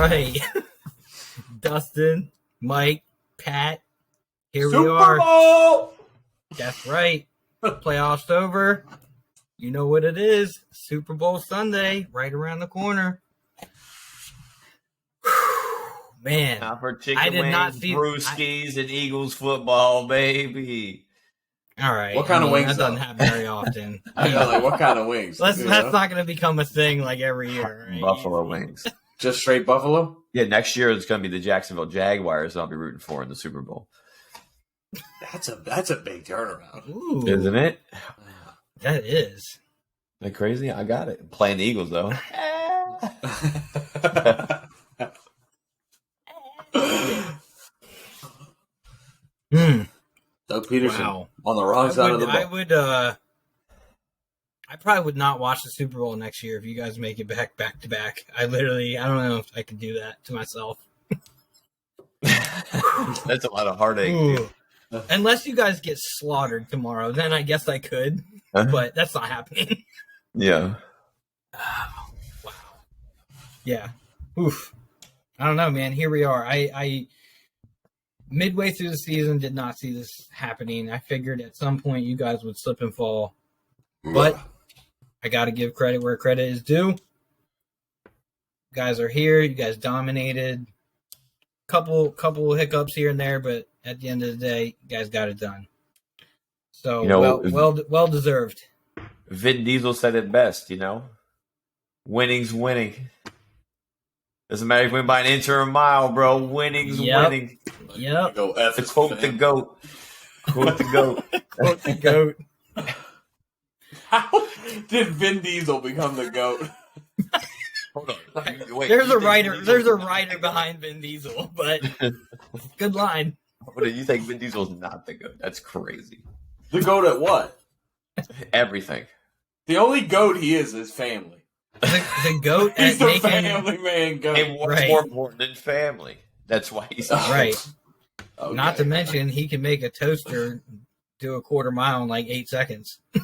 right. Dustin, Mike, Pat, here we Super are. Bowl! That's right. Playoffs over. You know what it is. Super Bowl Sunday, right around the corner. Man, Now for chicken I did wings, not see brewskis, and Eagles football, baby. All right. What kind of wings, That doesn't though? happen very often. I know, like, what kind of wings? That's You not know? going to become a thing like every year. Right? Buffalo wings. Just straight buffalo? Yeah, next year it's going to be the Jacksonville Jaguars I'll be rooting for in the Super Bowl. That's a big turnaround. Ooh, Isn't it? that is. Isn't that crazy? I got it. Playing the Eagles, though. Doug Peterson Wow. on the wrong side of the ball. I probably would not watch the Super Bowl next year if you guys make it back to back. I don't know if I could do that to myself. That's a lot of heartache. Ooh. Unless you guys get slaughtered tomorrow, then I guess I could, but that's not happening. Yeah. Wow. Yeah. Oof. I don't know, man. Here we are. I midway through the season did not see this happening. I figured at some point you guys would slip and fall, but I got to give credit where credit is due. You guys are here. You guys dominated. Couple hiccups here and there, but at the end of the day, you guys got it done. So well deserved. Vin Diesel said it best, Winning's winning. Doesn't matter if you win by an inch or a mile, bro. Winning's winning. Yep. Go F To quote the GOAT. Quote the GOAT. Quote the GOAT. How did Vin Diesel become the GOAT? Hold on. Wait, There's a writer behind Vin Diesel, but good line. What do you think? Vin Diesel's not the GOAT? That's crazy. The GOAT at what? Everything. The only GOAT he is family. The GOAT He's at the making family man GOAT. And what's Right. more important than family? That's why he's right. Okay. Not to mention he can make a toaster do a quarter mile in like 8 seconds. We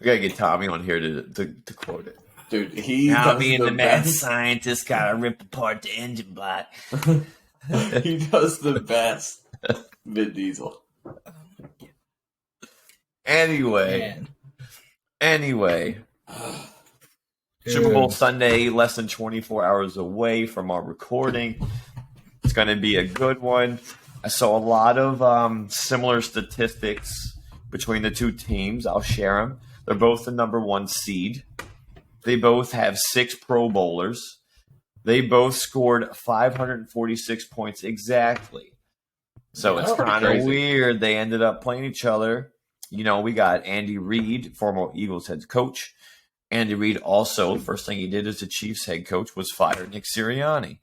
gotta get Tommy on here to quote it. Dude, he Now does me and the mad best. scientist gotta rip apart the engine block. He does the best. Vin Diesel. Anyway, Man. Super Bowl Sunday, less than 24 hours away from our recording. It's going to be a good one. I saw a lot of similar statistics between the two teams. I'll share them. They're both the number one seed. They both have 6 Pro Bowlers. They both scored 546 points exactly. So it's kind of weird. They ended up playing each other. We got Andy Reid, former Eagles head coach. Andy Reid also, the first thing he did as the Chiefs head coach was fire Nick Sirianni.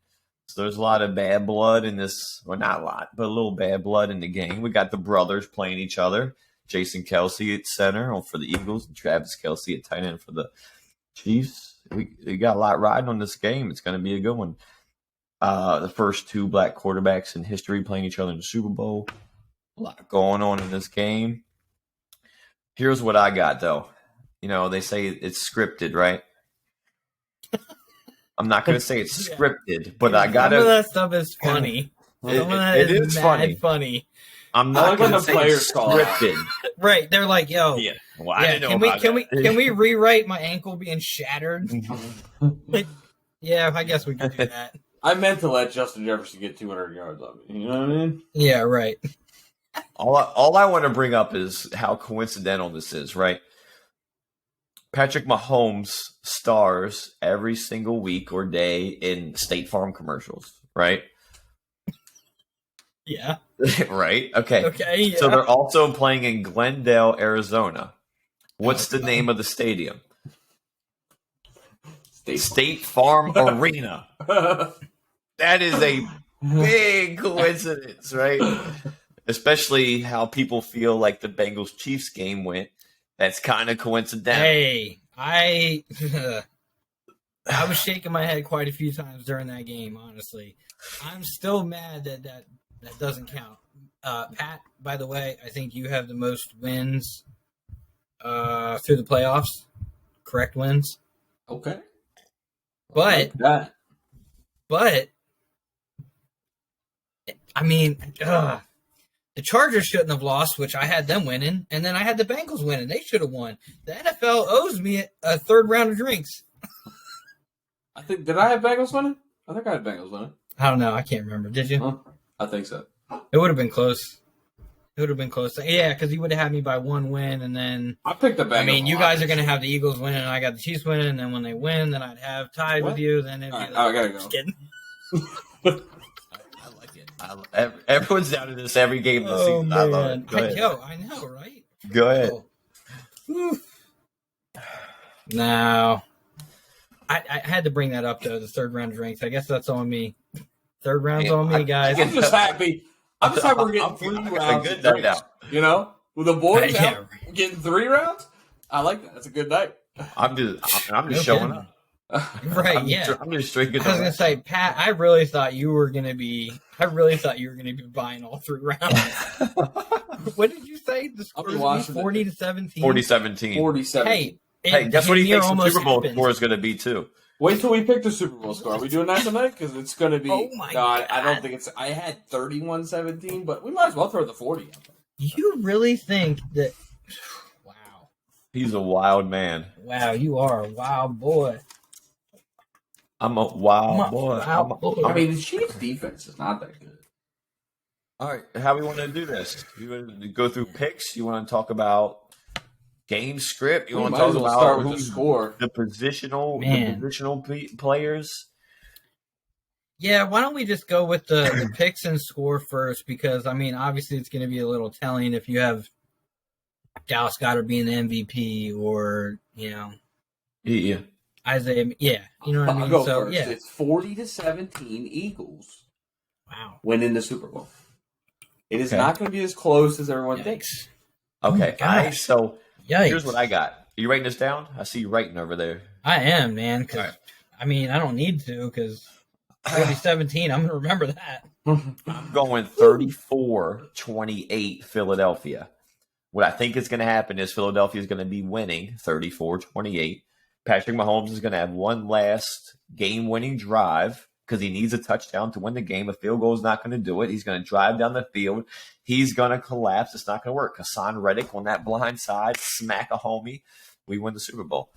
So there's a lot of bad blood in this, well, not a lot, but a little bad blood in the game. We got the brothers playing each other. Jason Kelsey at center for the Eagles and Travis Kelsey at tight end for the Chiefs. We got a lot riding on this game. It's going to be a good one. The first 2 black quarterbacks in history playing each other in the Super Bowl. A lot going on in this game. Here's what I got, though. They say it's scripted, right? I'm not going to say it's scripted, but I got to. Some of that stuff is funny. Some of that it is is mad funny. I'm not like when going the to say players it's call out. scripted. Right. They're like, yo. Yeah. Well, I didn't know about can that. we rewrite my ankle being shattered? Like, yeah, I guess we can do that. I meant to let Justin Jefferson get 200 yards of it. You know what I mean? Yeah, right. All I want to bring up is how coincidental this is, right? Patrick Mahomes stars every single week or day in State Farm commercials, right? Yeah. Right? Okay. Okay. Yeah. So they're also playing in Glendale, Arizona. What's the name of the stadium? State Farm Arena. That is a big coincidence, right? Especially how people feel like the Bengals Chiefs game went. That's kind of coincidental. Hey, I was shaking my head quite a few times during that game, honestly. I'm still mad that doesn't count. Pat, by the way, I think you have the most wins through the playoffs. Correct wins. Okay. But that. I mean, the Chargers shouldn't have lost, which I had them winning, and then I had the Bengals winning. They should have won. The NFL owes me a third round of drinks. Did I have Bengals winning? I think I had Bengals winning. I don't know. I can't remember. Did you? Huh? I think so. It would have been close. Yeah, because you would have had me by one win, and then I picked the Bengals. I mean, you guys are going to have the Eagles winning, and I got the Chiefs winning, and then when they win, then I'd have tied with you. Then it'd be right, I gotta go. Just kidding. I like it. Everyone's down to this every game this season. Man. I love it. Go ahead. I know, right? Go ahead. No. I had to bring that up, though, the third round of drinks. I guess that's on me. Third round's on me, guys. I'm just happy. We're getting 3 rounds. Good night now. You know? With the boys Yeah. out, getting 3 rounds? I like that. That's a good night. I'm just showing up. Right, I'm just straight good. I was gonna say, Pat, I really thought you were gonna be buying all 3 rounds. What did you say? The score was 40-17? 40-17. 40-17. Hey, guess what he thinks the Super Bowl happened. score is going to be, too? Wait till we pick the Super Bowl score. Are we doing that tonight? Because it's going to be. Oh my God. I don't think it's. I had 31-17, but we might as well throw the 40 out there. You really think that? Wow. He's a wild man. Wow, you are a wild boy. I'm a wild boy. I mean, the Chiefs' defense is not that good. All right, how we want to do this? You want to go through picks? You want to talk about game script? You want to talk about start with the score? The positional players? Yeah, why don't we just go with the picks and score first? Because, I mean, obviously it's going to be a little telling if you have Dallas Goedert being the MVP or, Yeah. Isaiah. Yeah, you know what I mean? I'll go so, first. yeah. It's 40-17 Eagles. Wow. Winning the Super Bowl. It is not going to be as close as everyone Yikes. thinks. Okay, Yikes. Here's what I got. Are you writing this down? I see you writing over there. I am, man. Because All right. I mean, I don't need to because 40-17, I'm going to remember that. I'm going 34-28 Philadelphia. What I think is going to happen is Philadelphia is going to be winning 34-28. Patrick Mahomes is going to have one last game-winning drive because he needs a touchdown to win the game. A field goal is not going to do it. He's going to drive down the field. He's going to collapse. It's not going to work. Hassan Reddick on that blind side, smack a homie. We win the Super Bowl.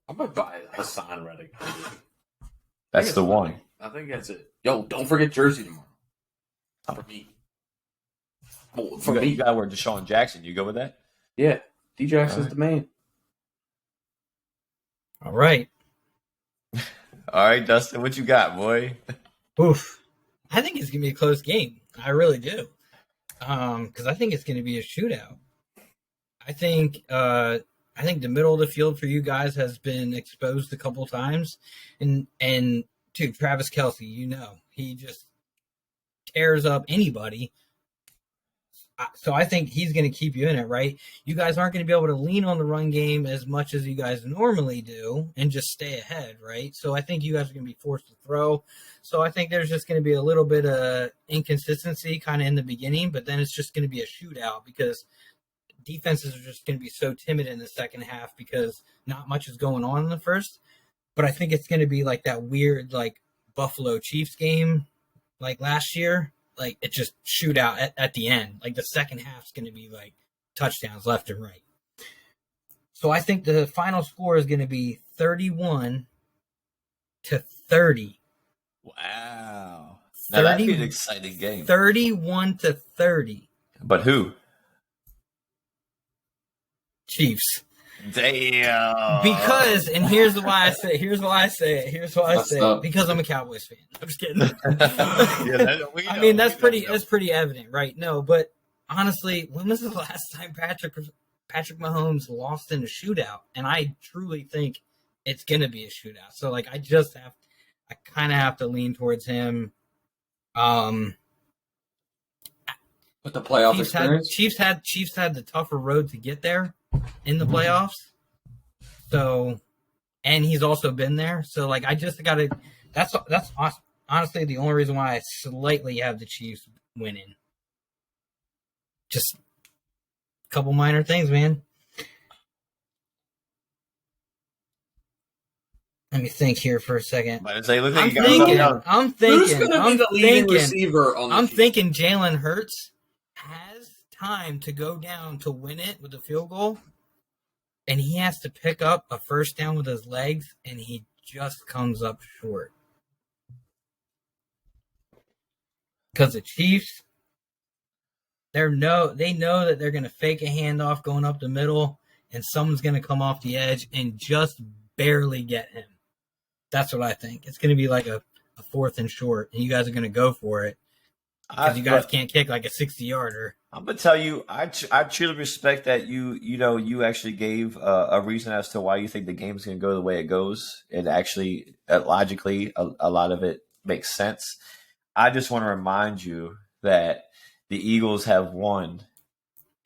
I might buy Hassan Reddick. That's the one. I think that's it. Yo, don't forget Jersey tomorrow. For me. Well, for me. You got to wear Deshaun Jackson. You go with that? Yeah. D-Jax is the man. All right. All right, Dustin, what you got, boy? Oof. I think it's going to be a close game. I really do. Because I think it's going to be a shootout. I think the middle of the field for you guys has been exposed a couple times. And to Travis Kelce, he just tears up anybody. So I think he's going to keep you in it, right? You guys aren't going to be able to lean on the run game as much as you guys normally do and just stay ahead, right? So I think you guys are going to be forced to throw. So I think there's just going to be a little bit of inconsistency kind of in the beginning, but then it's just going to be a shootout because defenses are just going to be so timid in the second half because not much is going on in the first. But I think it's going to be like that weird like Buffalo Chiefs game like last year. Like, it just shoot out at the end. Like, the second half's going to be, like, touchdowns left and right. So I think the final score is going to be 31-30. Wow. Now, that'd be an exciting game. 31-30. But who? Chiefs. Damn. Because, and here's why I say it. Because I'm a Cowboys fan. I'm just kidding. I mean, that's pretty evident, right? No, but honestly, when was the last time Patrick Mahomes lost in a shootout? And I truly think it's going to be a shootout. So, like, I kind of have to lean towards him. But the playoff experience? Chiefs had the tougher road to get there in the playoffs. So, and he's also been there. So, like, I just got to – that's honestly the only reason why I slightly have the Chiefs winning. Just a couple minor things, man. Let me think here for a second. But say, look I'm like you got something else. Who's going to be the leading receiver on the I'm team? thinking Jalen Hurts has time to go down to win it with a field goal, and he has to pick up a first down with his legs, and he just comes up short. Because the Chiefs, they know that they're going to fake a handoff going up the middle, and someone's going to come off the edge and just barely get him. That's what I think. It's going to be like a 4th and short, and you guys are going to go for it because you guys can't kick like a 60-yarder. I'm gonna tell you, I truly respect that you actually gave a reason as to why you think the game's gonna go the way it goes. It actually logically a lot of it makes sense. I just want to remind you that the Eagles have won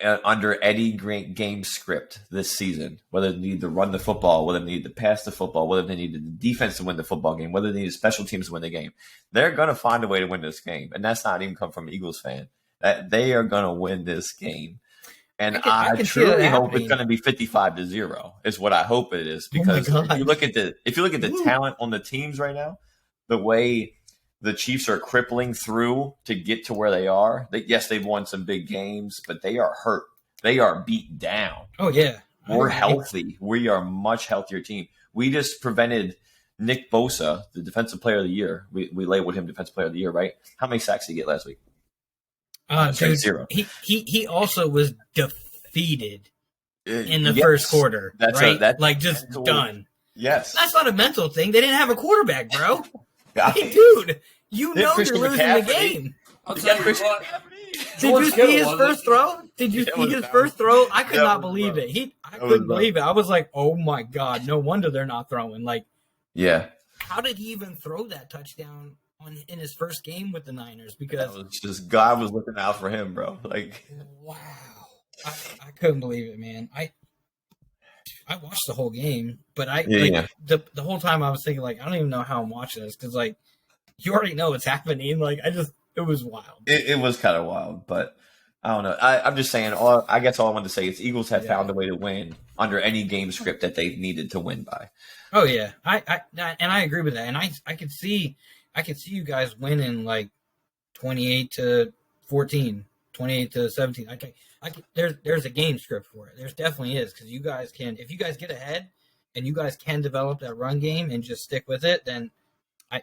under any great game script this season, whether they need to run the football, whether they need to pass the football, whether they need the defense to win the football game, whether they need special teams to win the game. They're going to find a way to win this game. And that's not even come from an Eagles fan. That they are going to win this game. And I truly hope it's going to be 55-0 is what I hope it is. Because if you look at the talent on the teams right now, the way the Chiefs are crippling through to get to where they are. Yes, they've won some big games, but they are hurt. They are beat down. Oh, yeah. We're healthy. We are a much healthier team. We just prevented Nick Bosa, the Defensive Player of the Year. We labeled him Defensive Player of the Year, right? How many sacks did he get last week? Dude, 0. He also was defeated in the first quarter, right? Just mental, done. Yes. That's not a mental thing. They didn't have a quarterback, bro. Hey, dude, you're losing the game. I'll tell you what. Did you see his first throw? Did you see his first throw? I could not believe it. I couldn't believe it. I was like, oh my God, no wonder they're not throwing. Yeah. How did he even throw that touchdown in his first game with the Niners? Because that was just God was looking out for him, bro. Wow. I couldn't believe it, man. I watched the whole game, but the whole time I was thinking, I don't even know how I'm watching this because, you already know what's happening. It was wild. It was kind of wild, but I don't know. I'm just saying, I guess all I wanted to say is Eagles have found a way to win under any game script that they've needed to win by. Oh, yeah. I agree with that. And I could see you guys winning 28-14, 28-17. There's a game script for it. There's definitely is because you guys can. If you guys get ahead and you guys can develop that run game and just stick with it, then I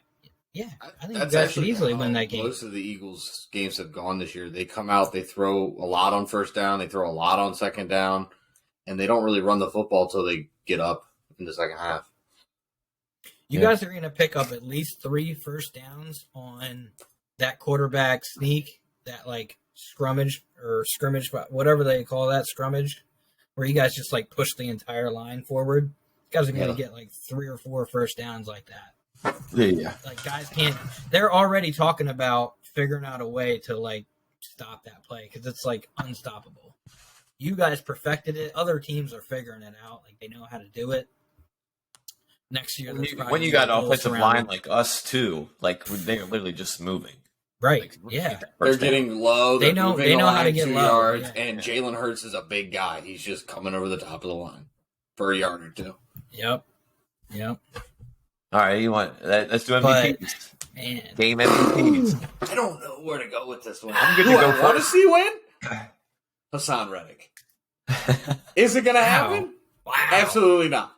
think you guys should easily win that game. Most of the Eagles games have gone this year. They come out, they throw a lot on first down, they throw a lot on second down, and they don't really run the football until they get up in the second half. You guys are going to pick up at least 3 first downs on that quarterback sneak, that scrimmage, whatever they call that, scrummage, where you guys just push the entire line forward. You guys are going to get 3 or 4 first downs like that. Yeah. Guys can't. They're already talking about figuring out a way to stop that play because it's unstoppable. You guys perfected it. Other teams are figuring it out. They know how to do it. Next year, when you got an offensive line like us too, they're literally just moving. Right. Yeah. They're getting low. They know how to get 2 low. yards, yeah. And Jalen Hurts is a big guy. He's just coming over the top of the line for a yard or 2. Yep. All right, let's do MVPs. Game MVPs. I don't know where to go with this one. I'm going to go first. Want to see win? Hassan Reddick. Is it going to happen? Wow. Absolutely not.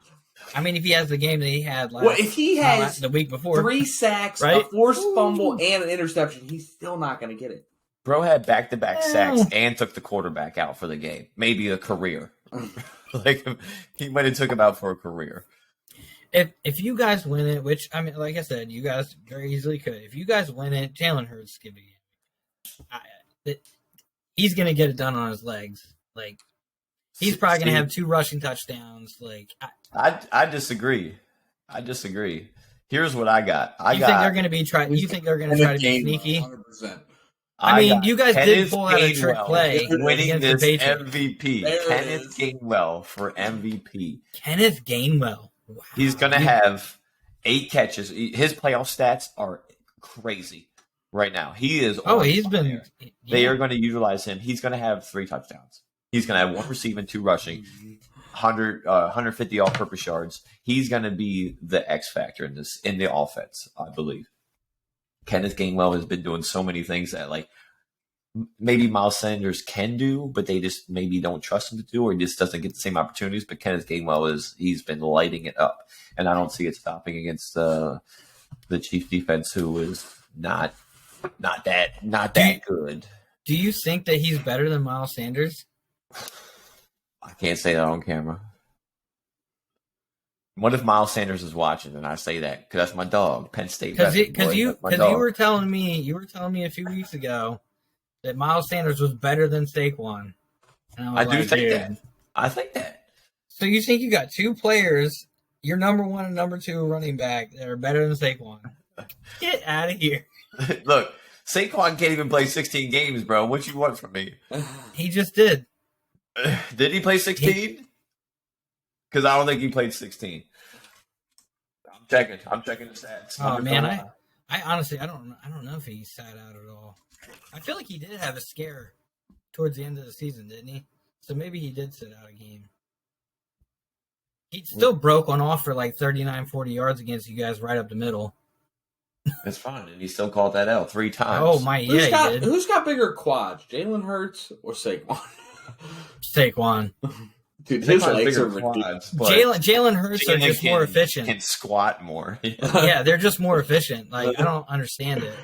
I mean, if he has the game that he had if he has the week before, 3 sacks, right? a forced fumble, and an interception, he's still not going to get it. Bro had back-to-back sacks and took the quarterback out for the game. Maybe a career. He might have took him out for a career. If you guys win it, which I mean, like I said, you guys very easily could. If you guys win it, Jalen Hurts give it. He's gonna get it done on his legs. He's probably gonna have 2 rushing touchdowns. I disagree. Here's what I got. You think they're gonna try to be sneaky? 100%. I mean, you guys did pull out a trick play winning against this the Patriots. MVP. Kenneth Gainwell for MVP. Kenneth Gainwell. Wow. He's going to have 8 catches. His playoff stats are crazy right now. He is. He's been. They are going to utilize him. He's going to have 3 touchdowns. He's going to have 1 receiving, 2 rushing. 150 all-purpose yards. He's going to be the X factor in the offense, I believe. Kenneth Gainwell has been doing so many things that like maybe Miles Sanders can do, but they just maybe don't trust him to do, or he just doesn't get the same opportunities. But Kenneth Gainwell he's been lighting it up, and I don't see it stopping against the Chiefs defense, who is not that good. Do you think that he's better than Miles Sanders? I can't say that on camera. What if Miles Sanders is watching and I say that? Because that's my dog, Penn State. Because you were telling me a few weeks ago that Miles Sanders was better than Saquon. And I do think that. I think that. So you think you got two players, your number one and number two running back, that are better than Saquon? Get out of here. Look, Saquon can't even play 16 games, bro. What you want from me? He just did. Did he play 16? Because I don't think he played 16. I'm checking the stats. Oh man, I honestly I don't know if he sat out at all. I feel like he did have a scare towards the end of the season, didn't he? So maybe he did sit out a game. He still broke one off for like 39, 40 yards against you guys right up the middle. That's fine, and he still called that out 3 times. Oh my, he did. Who's got bigger quads, Jalen Hurts or Saquon? Saquon. Dude, his legs are ridiculous. Jalen Hurts are just more efficient. Can squat more. Yeah, they're just more efficient. Like I don't understand it.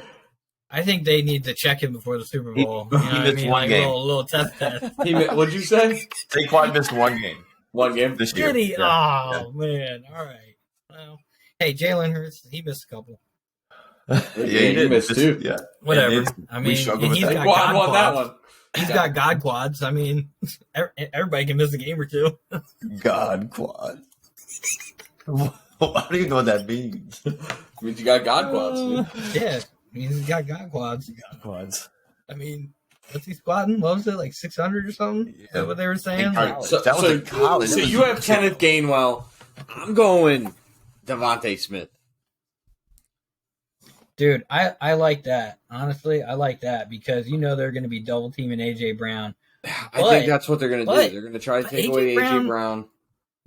I think they need to check him before the Super Bowl. He missed one game. A little test. What'd you say? Saquon missed one game. One game this year. Did he? Yeah. Oh man! All right. Well, hey, Jalen Hurts, he missed a couple. Yeah, he missed two. Yeah, whatever. I mean, he's got God won that one. He's got God quads. I mean, everybody can miss a game or two. God quad. I don't even know what that means. It means you got God quads, dude. Yeah, it means he's got God quads. God quads. I mean, what's he squatting? What was it, like 600 or something? Yeah. Is that what they were saying? That was in college. So you have Kenneth Gainwell. I'm going Devontae Smith. Dude, I like that. Honestly, I like that because they're going to be double teaming AJ Brown. I think that's what they're going to do. They're going to try to take away AJ Brown.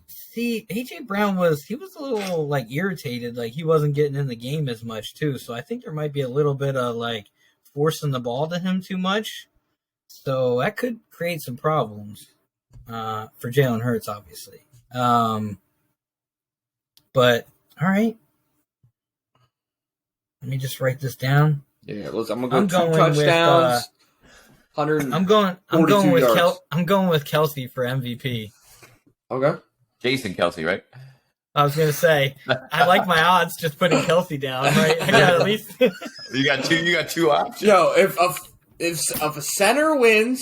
See, AJ Brown was a little like irritated, like he wasn't getting in the game as much too. So I think there might be a little bit of like forcing the ball to him too much. So that could create some problems for Jalen Hurts, obviously. But all right. Let me just write this down. Yeah, I'm gonna go 2 touchdowns. I'm going with Kelsey for MVP. Okay, Jason Kelsey, right? I was gonna say I like my odds just putting Kelsey down. Right, I got at least. You got two options. Yo, if a center wins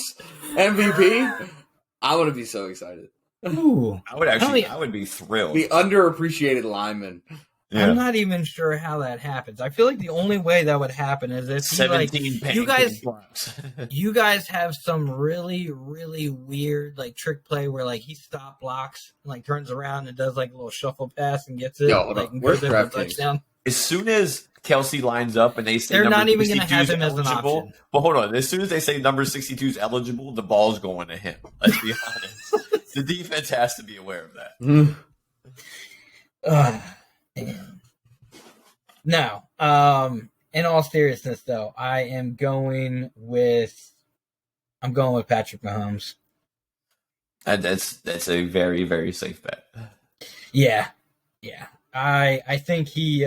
MVP, I'm gonna be so excited. Ooh, I would be thrilled. The underappreciated lineman. Yeah. I'm not even sure how that happens. I feel like the only way that would happen is if 17 you guys have some really, really weird like trick play where like he stop blocks and like turns around and does like a little shuffle pass and gets it. And goes in for a touchdown. As soon as Kelsey lines up and they say they're not even going to have him as an option. But hold on, as soon as they say number 62 is eligible, the ball's going to him. Let's be honest. The defense has to be aware of that. No. In all seriousness, though, I'm going with Patrick Mahomes. That's a very, very safe bet. Yeah. I think he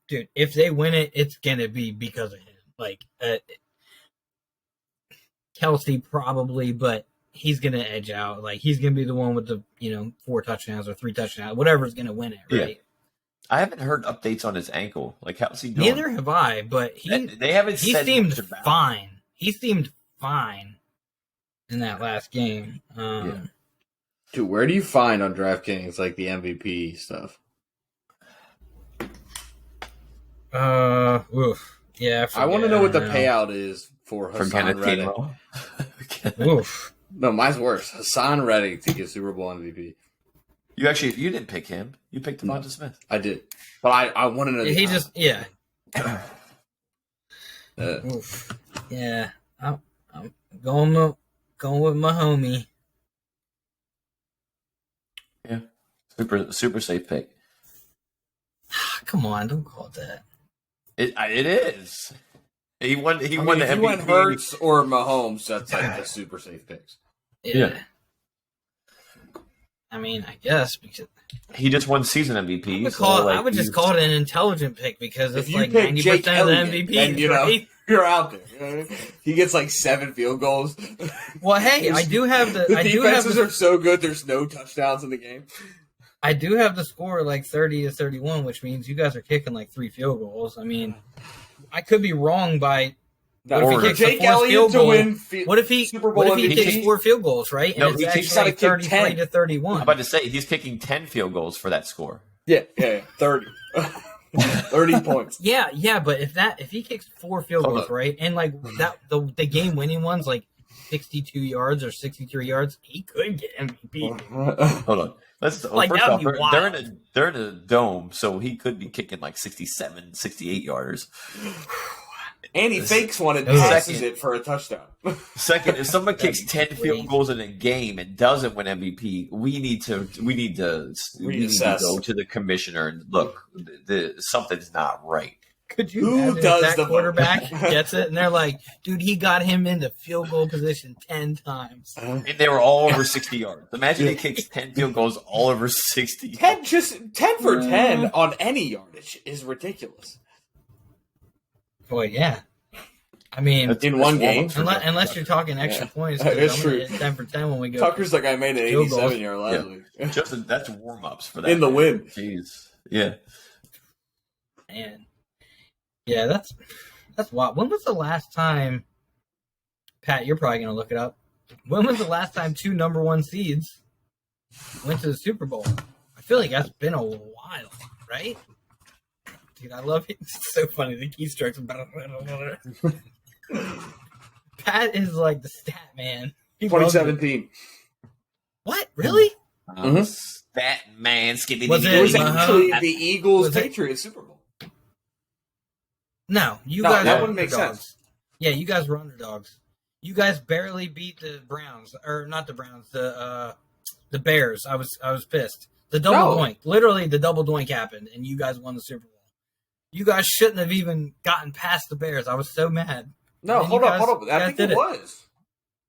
dude, if they win it, it's gonna be because of him. Like Kelsey probably, but he's gonna edge out. Like he's gonna be the one with the 4 touchdowns or 3 touchdowns, whatever's gonna win it, right? Yeah. I haven't heard updates on his ankle. Like how's he doing? Neither have I, but they haven't. He seemed fine. He seemed fine in that last game. Dude, where do you find on DraftKings like the MVP stuff? Oof. Yeah, I want to know what the payout is for Hassan Reddick. Oof. No, mine's worse. Hassan Reddick to get Super Bowl MVP. You didn't pick him. You picked Devonta Smith. I did, but I want to know. He just oof. Yeah. I'm going with my homie. Super safe pick. Come on, don't call it that. It is. He won. He I won mean, the if you went MVP. Hurts or Mahomes, that's like the super safe picks. Yeah. I mean, I guess because He just won season MVP. I would just call it an intelligent pick because it's If you like pick 90% Jake of the Elliott, MVP, then, you know, right? you're out there. You know what I mean? He gets like 7 field goals. Well, hey, I do have the defenses are so good. There's no touchdowns in the game. I do have the score like 30-31, which means you guys are kicking like 3 field goals. I mean, I could be wrong by. No, What if he for kicks the Jake fourth Elliott field to goal? win What if he Super Bowl What if he MVP? kicks 4 field goals, right? No, And he it's kicks actually gotta kick 33 to 31. I'm about to say he's kicking 10 field goals for that score. Yeah, 30. 30 points. Yeah, but if he kicks 4 field Hold goals, up. right, and like that the game winning ones like 62 yards or 63 yards, he could get MVP. Hold on. Let's Like, first that off, would be they're in a dome, so he could be kicking like 67, 68 yarders. And he fakes one and Second. passes it for a touchdown. Second, if someone kicks 10 great. field goals in a game and doesn't win MVP, we need to Reassess. go to the commissioner and look. Something's not right. Could you Who imagine does if that the vote? quarterback gets it and they're like, dude, he got him into field goal position 10 times. And they were all over 60 yards. Imagine he kicks 10 field goals all over 60. 10 for 10 on any yardage is ridiculous. Boy, yeah. I mean, In one game. unless you're talking extra Yeah. points, It's 'cause I'm true. gonna hit 10 for 10 when we go. Tucker's like, I made an Field goals. 87-yard last week. Just that's warm ups for that. In the win. Jeez. Yeah. Man. Yeah, that's wild. When was the last time, Pat, you're probably going to look it up. When was the last time 2 number 1 seeds went to the Super Bowl? I feel like that's been a while, right? Dude, I love it. It's so funny. The keystrokes. Pat is like the stat man. He loves it. 2017. What? Really? That man, Skippy. Was It was Uh-huh. actually the Eagles Was it- Patriots Super Bowl. No, you No, guys that were wouldn't make underdogs. sense. Yeah, you guys were underdogs. You guys barely beat the Browns, or not the Browns, the Bears. I was pissed. The double No. doink, literally the double doink happened, and you guys won the Super Bowl. You guys shouldn't have even gotten past the Bears. I was so mad. No, And hold you up. guys I think did it it. was.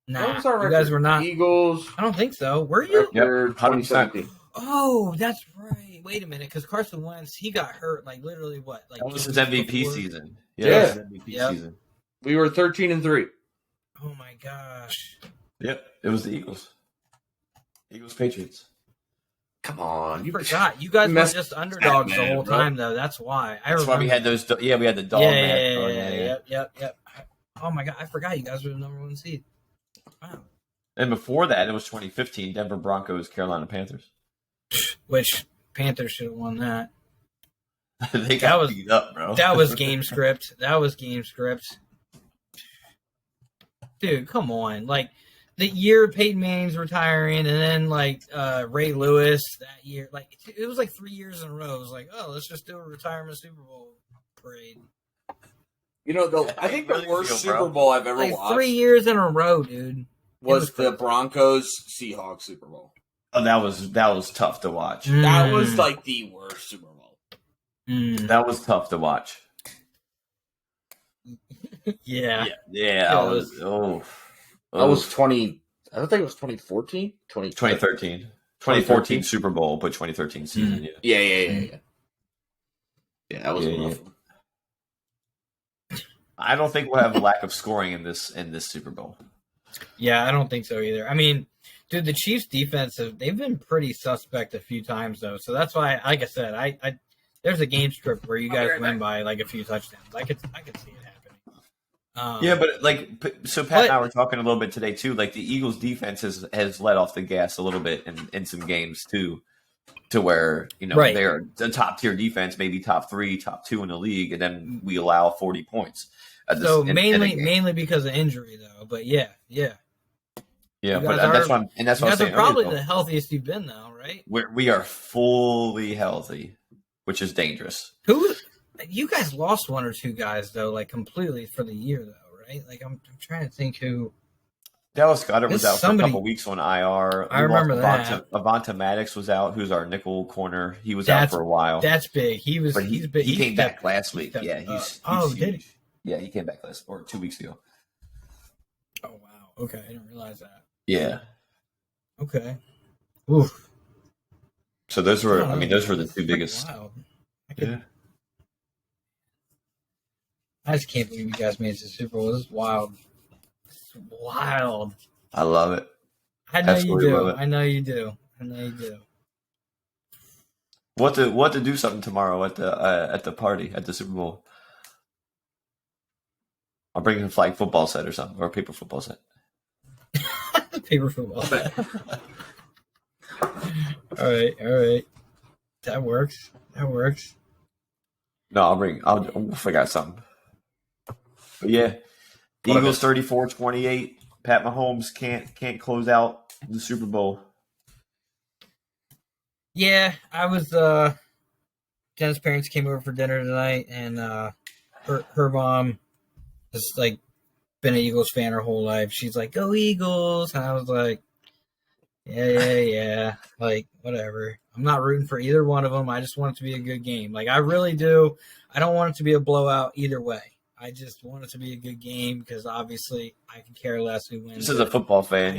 What Nah, was our you guys record? were not. Eagles. I don't think so. Were you? Record 100%. 2017. Oh, that's right. Wait a minute, because Carson Wentz, he got hurt. Like literally, what? Like That was his 2 weeks MVP before? season. Yeah. That was his MVP Yep. season. We were 13-3. Oh my gosh. Yep. It was the Eagles. Eagles Patriots. Come on. I forgot. You guys were messed just underdogs the man, whole bro. time, though. That's why. That's why we had those. We had the dog match. Yep. Oh my god, I forgot you guys were the number 1 seed. Wow. And before that, it was 2015 Denver Broncos, Carolina Panthers. Which Panthers should have won that. They got beat up, bro. That was game script. Dude, come on. Like the year Peyton Manning's retiring, and then like Ray Lewis that year. Like it was like 3 years in a row. It was like, oh, let's just do a retirement Super Bowl parade. You know, I think the really worst feel, Super bro. Bowl I've ever Like watched 3 years in a row, dude. was It the was Broncos Seahawks Super Bowl. Oh, that was tough to watch. That was like the worst Super Bowl. That was tough to watch. Yeah. Yeah. That was. That was 20. I don't think it was 2014. 2013. 2014 Super Bowl, but 2013 season. Yeah. Yeah. Yeah, that was a rough one. I don't think we'll have a lack of scoring in this Super Bowl. Yeah, I don't think so either. I mean, dude, the Chiefs' defense they've been pretty suspect a few times though. So that's why, like I said, I there's a game script where you guys win by like a few touchdowns. I could see it happening. Yeah, but so Pat and I were talking a little bit today too. Like the Eagles' defense has let off the gas a little bit in some games too, to where they're a top tier defense, maybe top 3, top 2 in the league, and then we allow 40 points. So mainly because of injury though, but yeah. Yeah, You but guys that's what I'm are saying. probably the healthiest you've been though, right? We are fully healthy, which is dangerous. You guys lost 1 or 2 guys though, like completely for the year though, right? Like I'm trying to think who. Dallas Goedert was This out for a couple weeks on IR. I remember that. Avonta Maddox was out, who's our nickel corner. He was out for a while. That's big. He came back last week. Yeah, he's did huge. he? Yeah, he came back 2 weeks ago. Oh wow. Okay, I didn't realize that. Yeah. Okay. Oof. So those were the two biggest. Wild. Yeah. I just can't believe you guys made it to the Super Bowl. This is wild. It's wild. I love it. I know Absolutely you do. love it. I know you do. I know you do. What to do something tomorrow at the party at the Super Bowl? I'll bring a flag football set or something, or a paper football set. Paper football. All right. That works. No, I'll figure out something. But yeah, Eagles 34-28. Pat Mahomes can't close out the Super Bowl. Yeah, I was. Jen's parents came over for dinner tonight, and her mom has like been an Eagles fan her whole life. She's like, "Go Eagles!" And I was like, "Yeah." Like, whatever. I'm not rooting for either one of them. I just want it to be a good game. Like, I really do. I don't want it to be a blowout either way. I just want it to be a good game because obviously I can care less who wins. This is a football fan,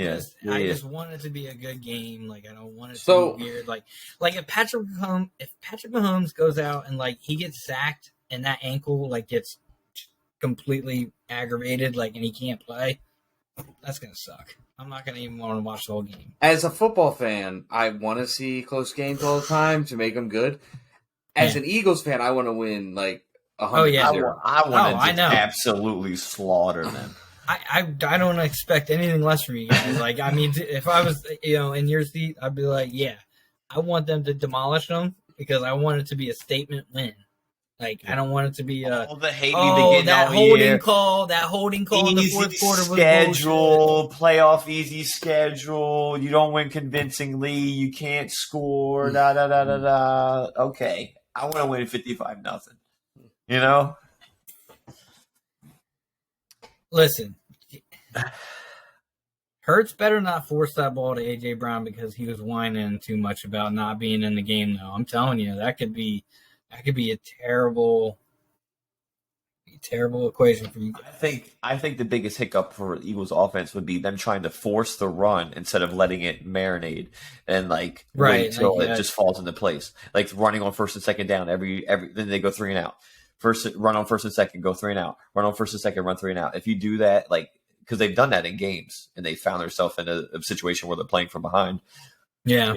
I just want it to be a good game. Like, I don't want it to be weird. Like if Patrick Mahomes goes out and like he gets sacked and that ankle like gets completely aggravated, like, and he can't play, that's gonna suck. I'm not gonna even want to watch the whole game. As a football fan, I want to see close games all the time to make them good. As an Eagles fan, I want to win like 100. Oh yeah, I want to absolutely slaughter them. I don't expect anything less from you guys. Like, I mean, if I was in your seat, I'd be like, yeah, I want them to demolish them because I want it to be a statement win. Like, I don't want it to be that holding call in the fourth quarter was schedule, playoff easy schedule. You don't win convincingly. You can't score. Okay, I want to win 55-0. You know. Listen, Hurts better not force that ball to A.J. Brown because he was whining too much about not being in the game. Though I'm telling you, that could be a terrible equation for you guys. I think the biggest hiccup for the Eagles offense would be them trying to force the run instead of letting it marinate and wait till it just falls into place. Like running on first and second down every then they go 3 and out. First run on first and second, go 3 and out. Run on first and second, run 3 and out. If you do that, because they've done that in games and they found themselves in a situation where they're playing from behind. Yeah,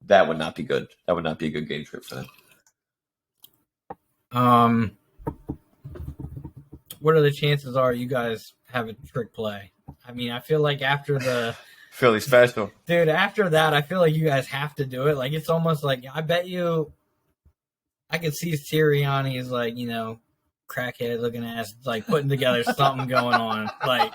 that would not be good. That would not be a good game script for them. What are the chances are you guys have a trick play? I mean, I feel like after the Philly special, dude. After that, I feel like you guys have to do it. Like, it's almost like I bet you. I could see Sirianni's crackhead looking ass putting together something going on. Like,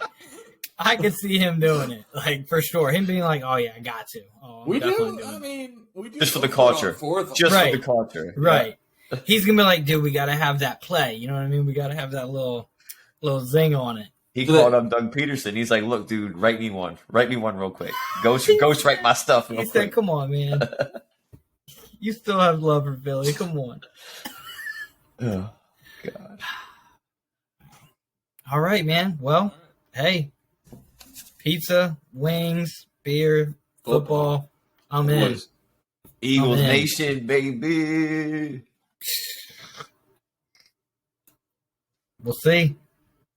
I could see him doing it, for sure. Him being like, "Oh yeah, I got to." We do. Just for the culture. Just for the culture, right? Yeah. He's gonna be like, "Dude, we got to have that play." You know what I mean? We got to have that little zing on it. He called up Doug Peterson. He's like, "Look, dude, write me one real quick. Ghost write my stuff real quick." He said, "Come on, man." You still have love for Philly. Come on. Oh, God. All right, man. Well, hey, pizza, wings, beer, football. I'm in. Eagles Nation, baby. We'll see.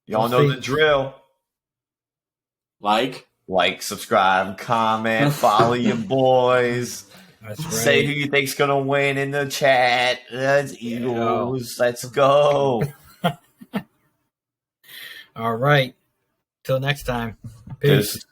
Y'all know the drill. Like, subscribe, comment, follow your boys. That's right. Say who you think's gonna win in the chat. That's Eagles. Let's go. All right. Till next time. Peace.